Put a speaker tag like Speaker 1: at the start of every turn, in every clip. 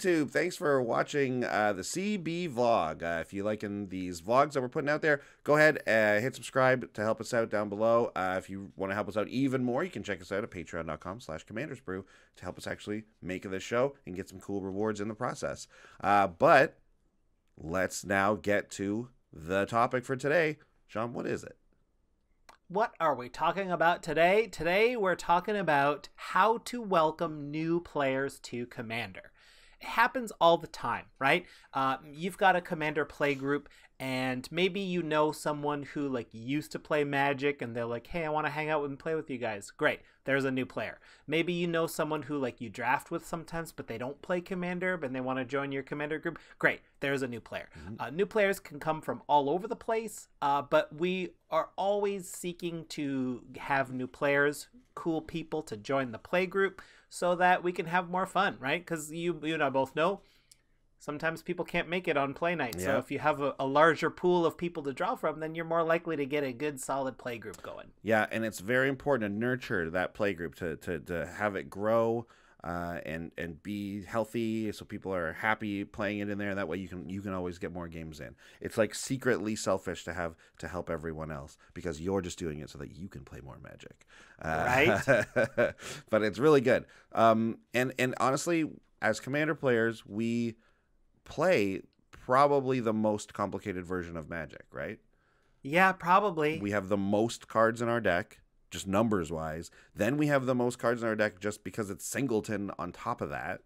Speaker 1: YouTube. Thanks for watching the CB vlog. If you liking these vlogs that we're putting out there, go ahead and hit subscribe to help us out down below. If you want to help us out even more, you can check us out at patreon.com/commandersbrew to help us actually make this show and get some cool rewards in the process. But let's now get to the topic for today. Sean, what is it?
Speaker 2: What are we talking about today? Today we're talking about how to welcome new players to Commander. It happens all the time, right? You've got a Commander play group, and maybe you know someone who like used to play Magic, and they're like, hey, I want to hang out and play with you guys. Great, there's a new player. Maybe you know someone who like you draft with sometimes, but they don't play Commander, but they want to join your Commander group. Great, there's a new player. New players can come from all over the place, but we are always seeking to have new players, cool people to join the play group so that we can have more fun, right? Because you and I both know sometimes people can't make it on play night. So if you have a larger pool of people to draw from, then you're more likely to get a good solid play group going. Yeah,
Speaker 1: and it's very important to nurture that play group, to have it grow and be healthy, so people are happy playing it in there. That way you can always get more games in. It's like secretly selfish to help everyone else because you're just doing it so that you can play more Magic.
Speaker 2: Right?
Speaker 1: But it's really good. And honestly, as Commander players, we play probably the most complicated version of Magic, right?
Speaker 2: Yeah, probably.
Speaker 1: We have the most cards in our deck, just numbers wise. Then we have the most cards in our deck just because it's singleton on top of that.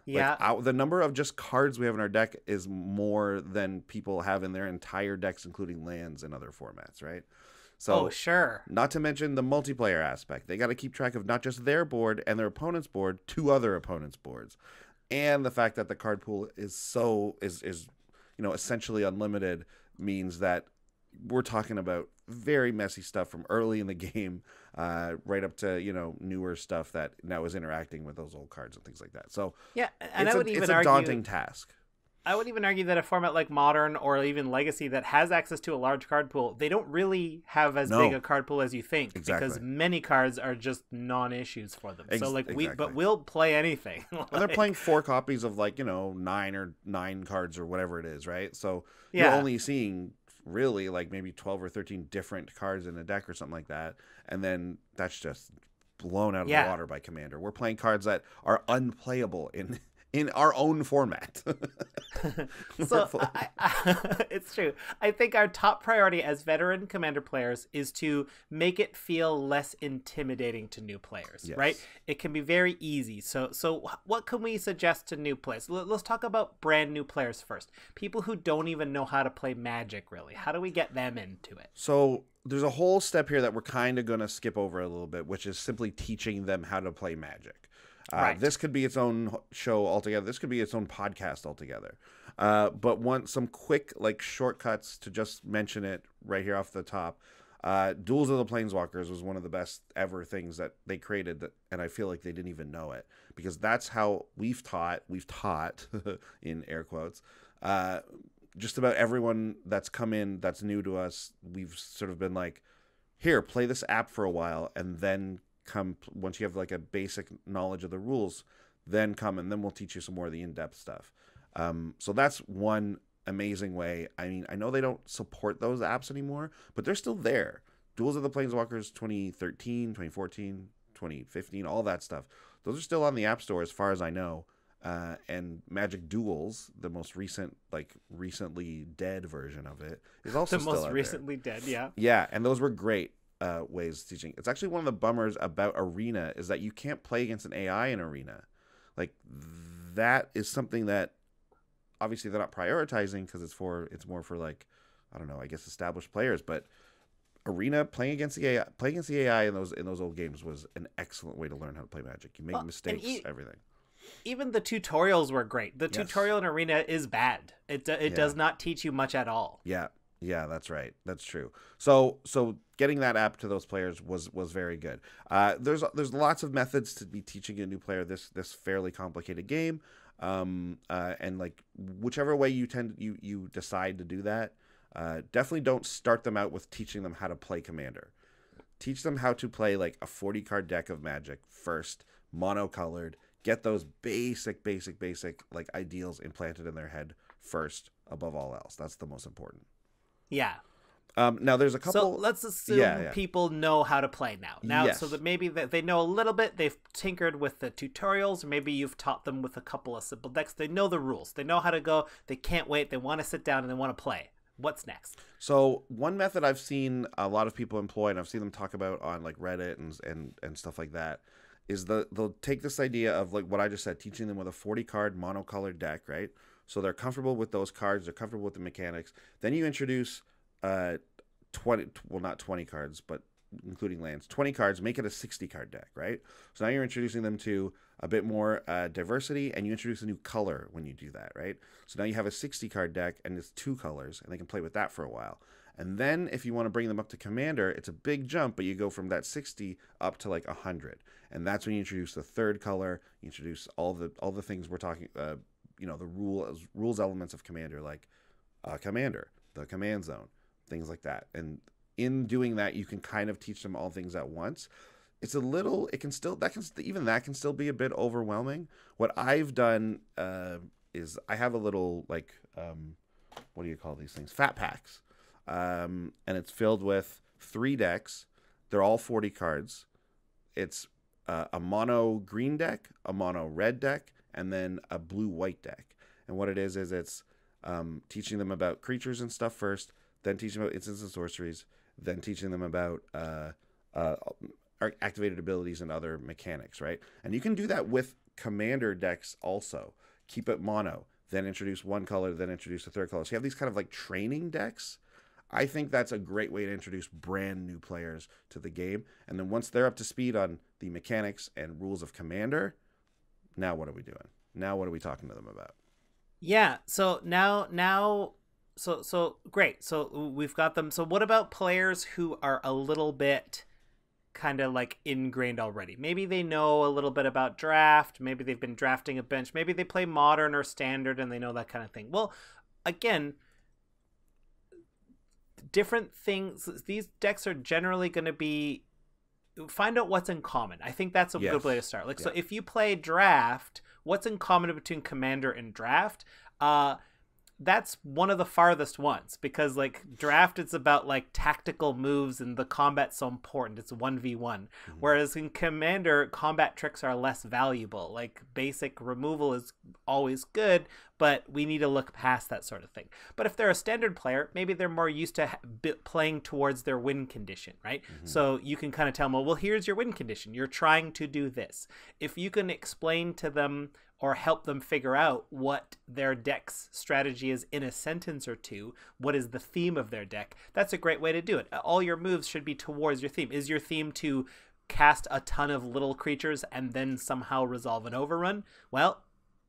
Speaker 2: Yeah.
Speaker 1: Like the number of just cards we have in our deck is more than people have in their entire decks, including lands and other formats, right? So,
Speaker 2: sure.
Speaker 1: Not to mention the multiplayer aspect. They got to keep track of not just their board and their opponent's board, two other opponents' boards. And the fact that the card pool is essentially unlimited means that we're talking about very messy stuff from early in the game right up to newer stuff that now is interacting with those old cards and things like that. So
Speaker 2: yeah, and
Speaker 1: it's a daunting task.
Speaker 2: I would even argue that a format like Modern or even Legacy that has access to a large card pool, they don't really have as big a card pool as you think.
Speaker 1: Exactly.
Speaker 2: Because many cards are just non-issues for them. So
Speaker 1: exactly.
Speaker 2: we'll play anything.
Speaker 1: And they're playing 4 copies of 9 cards or whatever it is, right? So you're only seeing really maybe 12 or 13 different cards in a deck or something like that, and then that's just blown out of the water by Commander. We're playing cards that are unplayable in our own format.
Speaker 2: So it's true. I think our top priority as veteran Commander players is to make it feel less intimidating to new players, right? It can be very easy. So what can we suggest to new players? Let's talk about brand new players first. People who don't even know how to play Magic, really. How do we get them into it?
Speaker 1: So there's a whole step here that we're kind of going to skip over a little bit, which is simply teaching them how to play Magic.
Speaker 2: Right.
Speaker 1: This could be its own show altogether. This could be its own podcast altogether. But want some quick shortcuts to just mention it right here off the top. Duels of the Planeswalkers was one of the best ever things that they created, and I feel like they didn't even know it, because that's how we've taught in air quotes, just about everyone that's come in that's new to us. We've sort of been like, here, play this app for a while, and then once you have a basic knowledge of the rules, then we'll teach you some more of the in-depth stuff. So that's one amazing way. I mean, I know they don't support those apps anymore, but they're still there. Duels of the Planeswalkers 2013, 2014, 2015, all that stuff. Those are still on the App Store as far as I know. And Magic Duels, the most recently dead version of it, is also still out there.
Speaker 2: The most recently dead, yeah.
Speaker 1: Yeah, and those were great ways of teaching. It's actually one of the bummers about Arena is that you can't play against an AI in Arena. That is something that obviously they're not prioritizing because it's more for I don't know, I guess established players, but Arena playing against the AI in those old games was an excellent way to learn how to play Magic. You make mistakes, everything.
Speaker 2: Even the tutorials were great. The tutorial in Arena is bad. It does not teach you much at all.
Speaker 1: Yeah, that's right. That's true. So getting that app to those players was very good. There's lots of methods to be teaching a new player this fairly complicated game, and whichever way you decide to do that, definitely don't start them out with teaching them how to play Commander. Teach them how to play a 40 card deck of Magic first, monocolored. get those basic like ideals implanted in their head first above all else. That's the most important.
Speaker 2: Yeah.
Speaker 1: Now there's a couple.
Speaker 2: So let's assume people know how to play now.
Speaker 1: Yes.
Speaker 2: So that maybe they know a little bit. They've tinkered with the tutorials, or maybe you've taught them with a couple of simple decks. They know the rules. They know how to go. They can't wait. They want to sit down and they want to play. What's next?
Speaker 1: So one method I've seen a lot of people employ, and I've seen them talk about on like Reddit and stuff like that, is they'll take this idea of like what I just said, teaching them with a 40 card monocolored deck, right? So they're comfortable with those cards. They're comfortable with the mechanics. Then you introduce 20, well, not 20 cards, but including lands, 20 cards, make it a 60 card deck, right? So now you're introducing them to a bit more diversity, and you introduce a new color when you do that, right? So now you have a 60 card deck and it's 2 colors, and they can play with that for a while. And then if you want to bring them up to Commander, it's a big jump, but you go from that 60 up to like 100. And that's when you introduce the third color, you introduce all the things we're talking, you know, the rules elements of Commander, like Commander, the command zone, things like that. And in doing that, you can kind of teach them all things at once. It's a little, it can still, that can still be a bit overwhelming. What I've done is I have a little, like, what do you call these things? Fat packs. And it's filled with 3 decks. They're all 40 cards. It's a mono green deck, a mono red deck, and then a blue white deck. And what it is it's teaching them about creatures and stuff first, then teaching them about instants and sorceries, then teaching them about activated abilities and other mechanics, right? And you can do that with Commander decks also. Keep it mono, then introduce one color, then introduce a third color. So you have these kind of like training decks. I think that's a great way to introduce brand new players to the game. And then once they're up to speed on the mechanics and rules of Commander, now what are we doing? Now what are we talking to them about?
Speaker 2: Yeah, so so great. So we've got them. So what about players who are a little bit kind of like ingrained already? Maybe they know a little bit about draft. Maybe they've been drafting a bench. Maybe they play modern or standard and they know that kind of thing. Well, again, different things. These decks are generally going to be, find out what's in common. I think that's a good way to start. Like, so if you play draft, what's in common between Commander and draft? That's one of the farthest ones, because like draft, it's about like tactical moves and the combat's so important. It's 1v1. Whereas in Commander, combat tricks are less valuable. Like basic removal is always good, but we need to look past that sort of thing. But if they're a standard player, maybe they're more used to playing towards their win condition, right? So you can kind of tell them, well, here's your win condition. You're trying to do this. If you can explain to them or help them figure out what their deck's strategy is in a sentence or two, what is the theme of their deck, that's a great way to do it. All your moves should be towards your theme. Is your theme to cast a ton of little creatures and then somehow resolve an overrun? Well,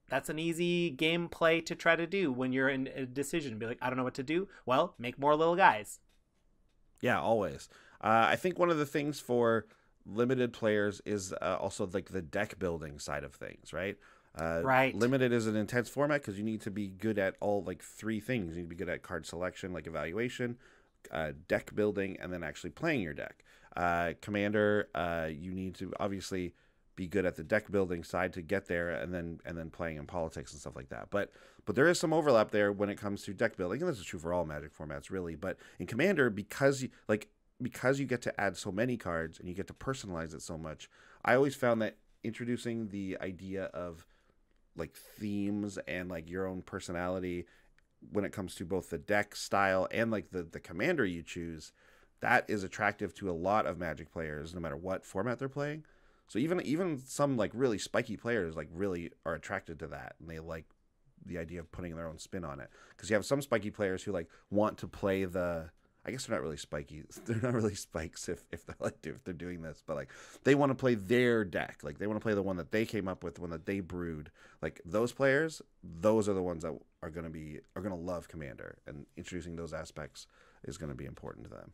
Speaker 2: that's an easy gameplay to try to do when you're in a decision. Be like, I don't know what to do. Well, make more little guys.
Speaker 1: Yeah, always. I think one of the things for limited players is also like the deck building side of things, right?
Speaker 2: Right.
Speaker 1: Limited is an intense format because you need to be good at all like 3 things. You need to be good at card selection, like evaluation, deck building, and then actually playing your deck. Commander, you need to obviously be good at the deck building side to get there, and then playing in politics and stuff like that. But there is some overlap there when it comes to deck building, and this is true for all Magic formats really. But in Commander, because you get to add so many cards and you get to personalize it so much, I always found that introducing the idea of like themes and like your own personality when it comes to both the deck style and like the commander you choose, that is attractive to a lot of Magic players no matter what format they're playing. So even some like really spiky players like really are attracted to that, and they like the idea of putting their own spin on it, because you have some spiky players who like want to play the, I guess they're not really spiky. They're not really spikes if they're doing this, but like they want to play their deck. Like they want to play the one that they came up with, the one that they brewed. Like those players, those are the ones that are going to love Commander, and introducing those aspects is going to be important to them.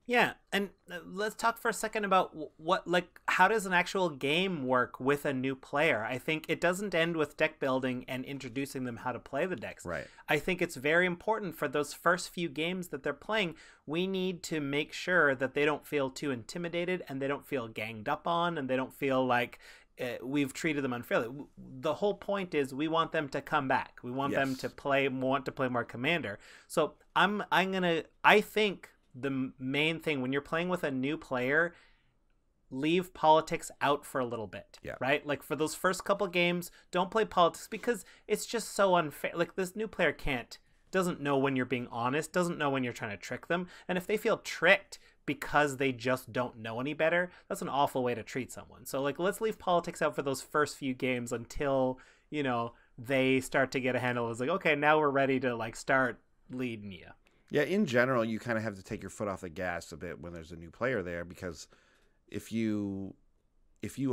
Speaker 2: Yeah, and let's talk for a second about how does an actual game work with a new player? I think it doesn't end with deck building and introducing them how to play the decks.
Speaker 1: Right.
Speaker 2: I think it's very important for those first few games that they're playing. We need to make sure that they don't feel too intimidated, and they don't feel ganged up on, and they don't feel like we've treated them unfairly. The whole point is we want them to come back. We want them to want to play more Commander. So I think the main thing when you're playing with a new player, leave politics out for a little bit, right? Like for those first couple games, don't play politics because it's just so unfair. Like this new player doesn't know when you're being honest, doesn't know when you're trying to trick them. And if they feel tricked because they just don't know any better, that's an awful way to treat someone. So like, let's leave politics out for those first few games until, you know, they start to get a handle. It's like, okay, now we're ready to like start leading you.
Speaker 1: Yeah, in general, you kind of have to take your foot off the gas a bit when there's a new player there, because if you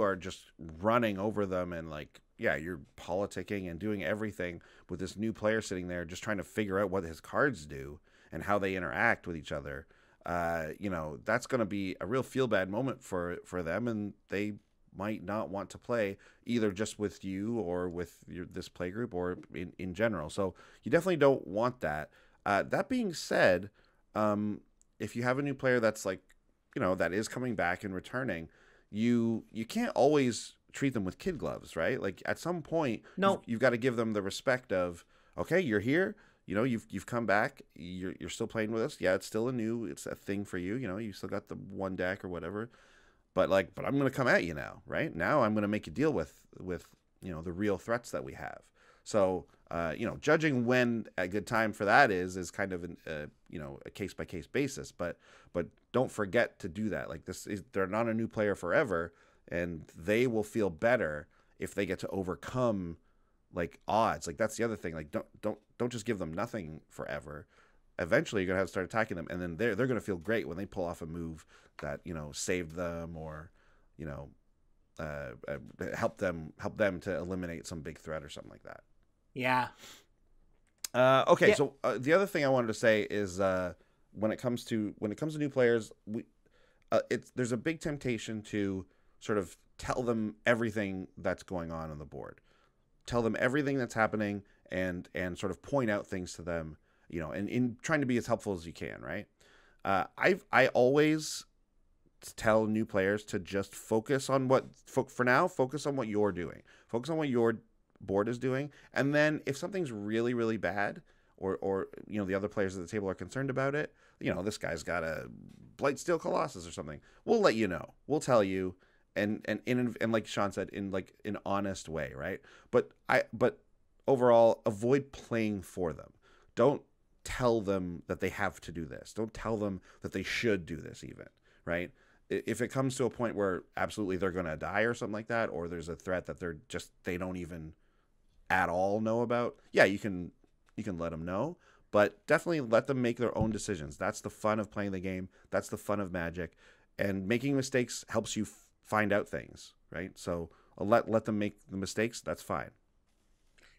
Speaker 1: are just running over them and like, yeah, you're politicking and doing everything with this new player sitting there just trying to figure out what his cards do and how they interact with each other, you know, that's going to be a real feel bad moment for them, and they might not want to play either just with you or with this play group or in general. So you definitely don't want that. That being said, if you have a new player that's like, you know, that is coming back and returning, you can't always treat them with kid gloves, right? Like at some point, you've got to give them the respect of, okay, you're here, you know, you've come back, you're still playing with us. Yeah, it's still it's a thing for you. You know, you still got the one deck or whatever, but I'm going to come at you now, right? Now I'm going to make you deal with, you know, the real threats that we have. So, you know, judging when a good time for that is kind of you know, a case by case basis, but don't forget to do that. Like they're not a new player forever, and they will feel better if they get to overcome like odds. Like that's the other thing. Like don't just give them nothing forever. Eventually you're going to have to start attacking them, and then they're going to feel great when they pull off a move that, you know, saved them or, you know, help them to eliminate some big threat or something like that.
Speaker 2: Yeah.
Speaker 1: Okay. Yeah. So the other thing I wanted to say is when it comes to new players, there's a big temptation to sort of tell them everything that's going on the board, tell them everything that's happening, and sort of point out things to them, you know, and in trying to be as helpful as you can, right? I always tell new players to just focus on focus on what you're doing, focus on what your board is doing, and then if something's really, really bad, or you know, the other players at the table are concerned about it, you know, this guy's got a Blightsteel Colossus or something, we'll let you know, we'll tell you, and like Sean said, in like an honest way, right? But overall, avoid playing for them. Don't tell them that they have to do this. Don't tell them that they should do this even, right? If it comes to a point where absolutely they're going to die or something like that, or there's a threat that they don't even at all know about, yeah, you can let them know, but definitely let them make their own decisions. That's the fun of playing the game. That's the fun of Magic, and making mistakes helps you find out things, right? So let them make the mistakes. That's fine.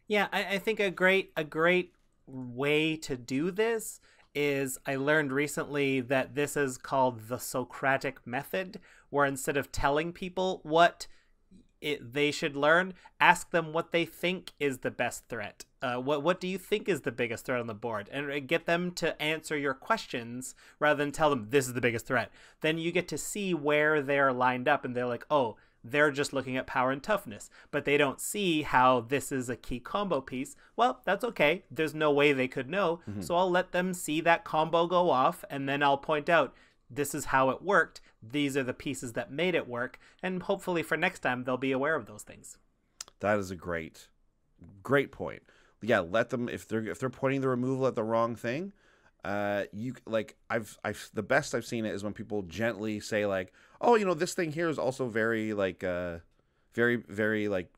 Speaker 2: Yeah, I think a great way to do this is, I learned recently that this is called the Socratic method, where instead of telling people what they should learn, ask them what they think is the best threat. What do you think is the biggest threat on the board? And get them to answer your questions rather than tell them this is the biggest threat. Then you get to see where they're lined up, and they're like, oh, they're just looking at power and toughness, but they don't see how this is a key combo piece. Well, that's okay. There's no way they could know. Mm-hmm. So I'll let them see that combo go off, and then I'll point out, this is how it worked. These are the pieces that made it work. And hopefully for next time, they'll be aware of those things.
Speaker 1: That is a great point. Yeah, let them, if they're pointing the removal at the wrong thing, the best I've seen it is when people gently say like, oh, you know, this thing here is also very like, very, very like,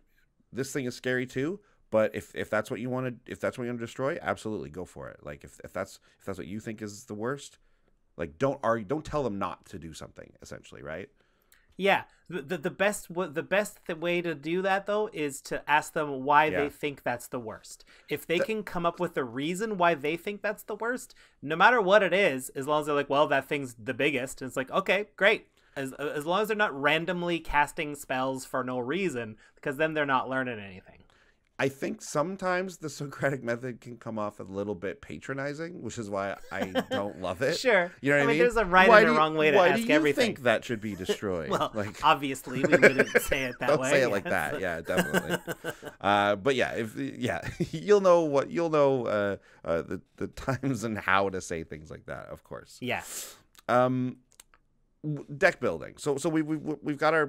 Speaker 1: this thing is scary too. But if that's what you want to destroy, absolutely go for it. Like if that's what you think is the worst, like don't tell them not to do something, essentially, right?
Speaker 2: Yeah, the best way to do that though is to ask them why they think that's the worst. If they can come up with a reason why they think that's the worst, no matter what it is, as long as they're like, well, that thing's the biggest, it's like, okay, great. As long as they're not randomly casting spells for no reason, because then they're not learning anything.
Speaker 1: I think sometimes the Socratic method can come off a little bit patronizing, which is why I don't love it.
Speaker 2: Sure.
Speaker 1: You know what I mean?
Speaker 2: There's a right and a wrong way to
Speaker 1: why
Speaker 2: ask
Speaker 1: do you
Speaker 2: everything.
Speaker 1: think that should be destroyed?
Speaker 2: Well,
Speaker 1: like,
Speaker 2: obviously we wouldn't say it that
Speaker 1: don't
Speaker 2: way.
Speaker 1: say it like that. Yeah, definitely. But yeah, you'll know the times and how to say things like that, of course.
Speaker 2: Yeah.
Speaker 1: Deck building. So we've got our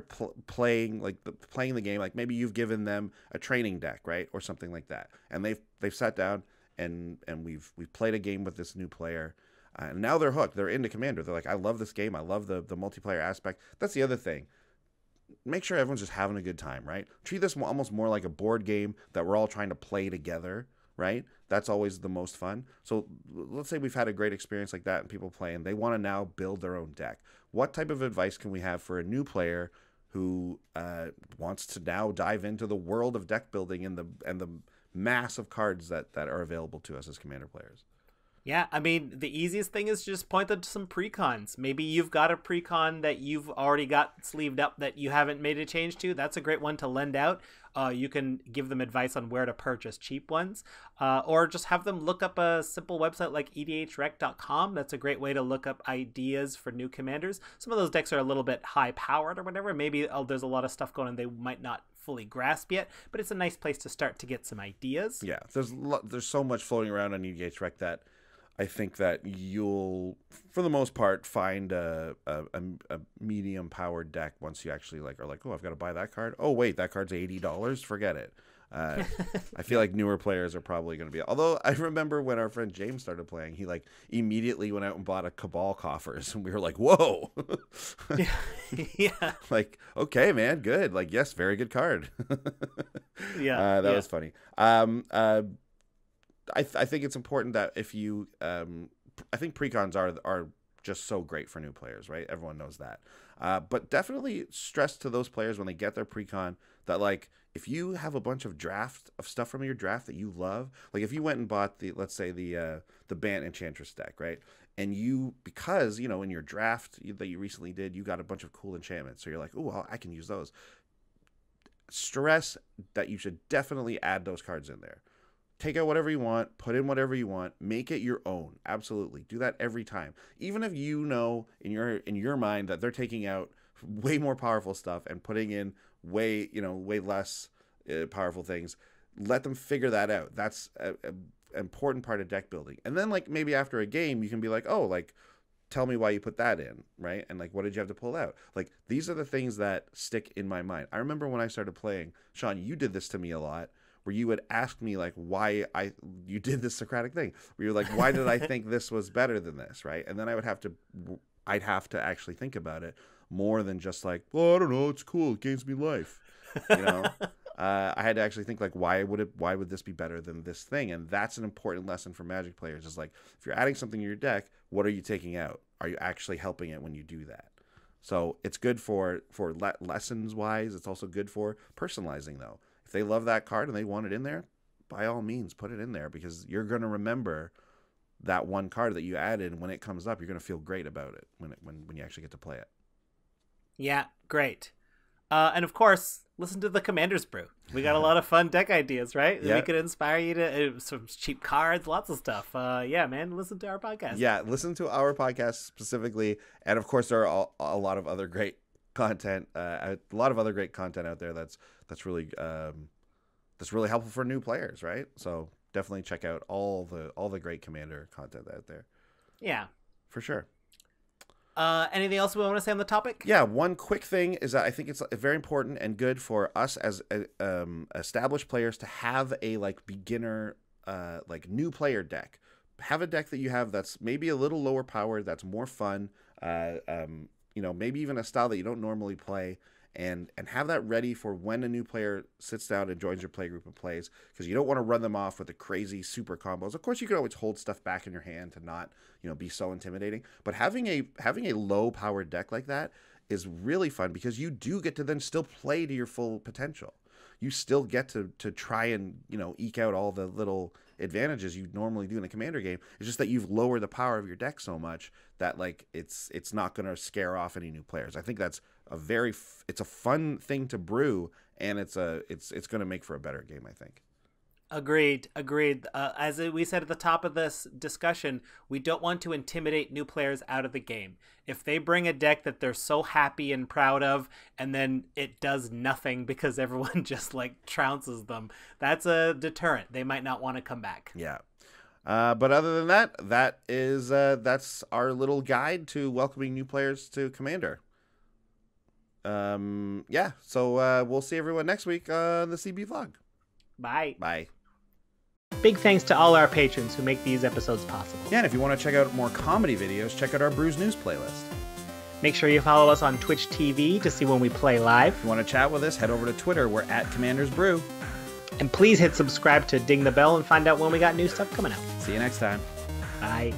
Speaker 1: playing the game. Like maybe you've given them a training deck, right, or something like that, and they've sat down and we've played a game with this new player, and now they're hooked. They're into Commander. They're like, I love this game. I love the multiplayer aspect. That's the other thing. Make sure everyone's just having a good time, right? Treat this almost more like a board game that we're all trying to play together, right? That's always the most fun. So let's say we've had a great experience like that and people play and they want to now build their own deck. What type of advice can we have for a new player who wants to now dive into the world of deck building and the mass of cards that are available to us as Commander players?
Speaker 2: Yeah, I mean, the easiest thing is just point them to some precons. Maybe you've got a precon that you've already got sleeved up that you haven't made a change to. That's a great one to lend out. You can give them advice on where to purchase cheap ones, or just have them look up a simple website like edhrec.com. That's a great way to look up ideas for new commanders. Some of those decks are a little bit high powered or whatever. Maybe there's a lot of stuff going on they might not fully grasp yet, but it's a nice place to start to get some ideas.
Speaker 1: Yeah, there's so much floating around on EDHREC that I think that you'll, for the most part, find a medium powered deck once you actually are like, oh, I've got to buy that card. Oh, wait, that card's $80. Forget it. I feel like newer players are probably going to be. Although I remember when our friend James started playing, he immediately went out and bought a Cabal Coffers, and we were like, whoa.
Speaker 2: Yeah.
Speaker 1: Like, okay, man, good. Like, yes, very good card.
Speaker 2: Yeah.
Speaker 1: That was funny. I think it's important that if you I think precons are just so great for new players, right? Everyone knows that. But definitely stress to those players when they get their precon that, like, if you have a bunch of stuff from your draft that you love, like if you went and bought let's say the Bant Enchantress deck, right? And because in your draft that you recently did, you got a bunch of cool enchantments. So you're like, oh, well, I can use those. Stress that you should definitely add those cards in there. Take out whatever you want, put in whatever you want, make it your own. Absolutely. Do that every time. Even if you know in your mind that they're taking out way more powerful stuff and putting in way less powerful things, let them figure that out. That's an important part of deck building. And then maybe after a game, you can be like, oh, tell me why you put that in, right? And what did you have to pull out? These are the things that stick in my mind. I remember when I started playing, Sean, you did this to me a lot, where you would ask me why you did this Socratic thing, where you're like, why did I think this was better than this, right? And then I'd have to actually think about it more than just well, I don't know, it's cool, it gives me life, I had to actually think why would this be better than this thing? And that's an important lesson for Magic players, is if you're adding something to your deck, what are you taking out? Are you actually helping it when you do that? So it's good for lessons wise. It's also good for personalizing, though. If they love that card and they want it in there, by all means, put it in there, because you're going to remember that one card that you added. And when it comes up, you're going to feel great about it when you actually get to play it.
Speaker 2: Yeah, great. And of course, listen to the Commander's Brew. We got a lot of fun deck ideas, right?
Speaker 1: Yeah.
Speaker 2: We could inspire you to some cheap cards, lots of stuff. Yeah, man, listen to our podcast.
Speaker 1: Yeah, listen to our podcast specifically. And of course, there are a lot of other great content, a lot of other great content out there that's really helpful for new players, right? So definitely check out all the great Commander content out there.
Speaker 2: Yeah,
Speaker 1: for sure.
Speaker 2: Anything else we want to say on the topic?
Speaker 1: Yeah, one quick thing is that I think it's very important and good for us as established players to have a beginner new player deck. Have a deck that you have that's maybe a little lower powered, that's more fun, maybe even a style that you don't normally play, and have that ready for when a new player sits down and joins your play group and plays, because you don't want to run them off with the crazy super combos. Of course, you can always hold stuff back in your hand to not, be so intimidating, but having a low powered deck like that is really fun, because you do get to then still play to your full potential. You still get to try and, eke out all the little advantages you normally do in a Commander game. It's just that you've lowered the power of your deck so much that it's not going to scare off any new players. I think that's it's a fun thing to brew, and it's going to make for a better game, I think.
Speaker 2: Agreed. As we said at the top of this discussion, we don't want to intimidate new players out of the game. If they bring a deck that they're so happy and proud of, and then it does nothing because everyone just like trounces them, that's a deterrent. They might not want to come back.
Speaker 1: Yeah. But other than that, that's our little guide to welcoming new players to Commander. Yeah. So we'll see everyone next week on the CB vlog.
Speaker 2: Bye.
Speaker 1: Bye.
Speaker 2: Big thanks to all our patrons who make these episodes possible.
Speaker 1: Yeah, and if you want to check out more comedy videos, check out our Brews News playlist.
Speaker 2: Make sure you follow us on Twitch TV to see when we play live.
Speaker 1: If you want to chat with us, head over to Twitter. We're at Commanders Brew.
Speaker 2: And please hit subscribe to ding the bell and find out when we got new stuff coming out.
Speaker 1: See you next time.
Speaker 2: Bye.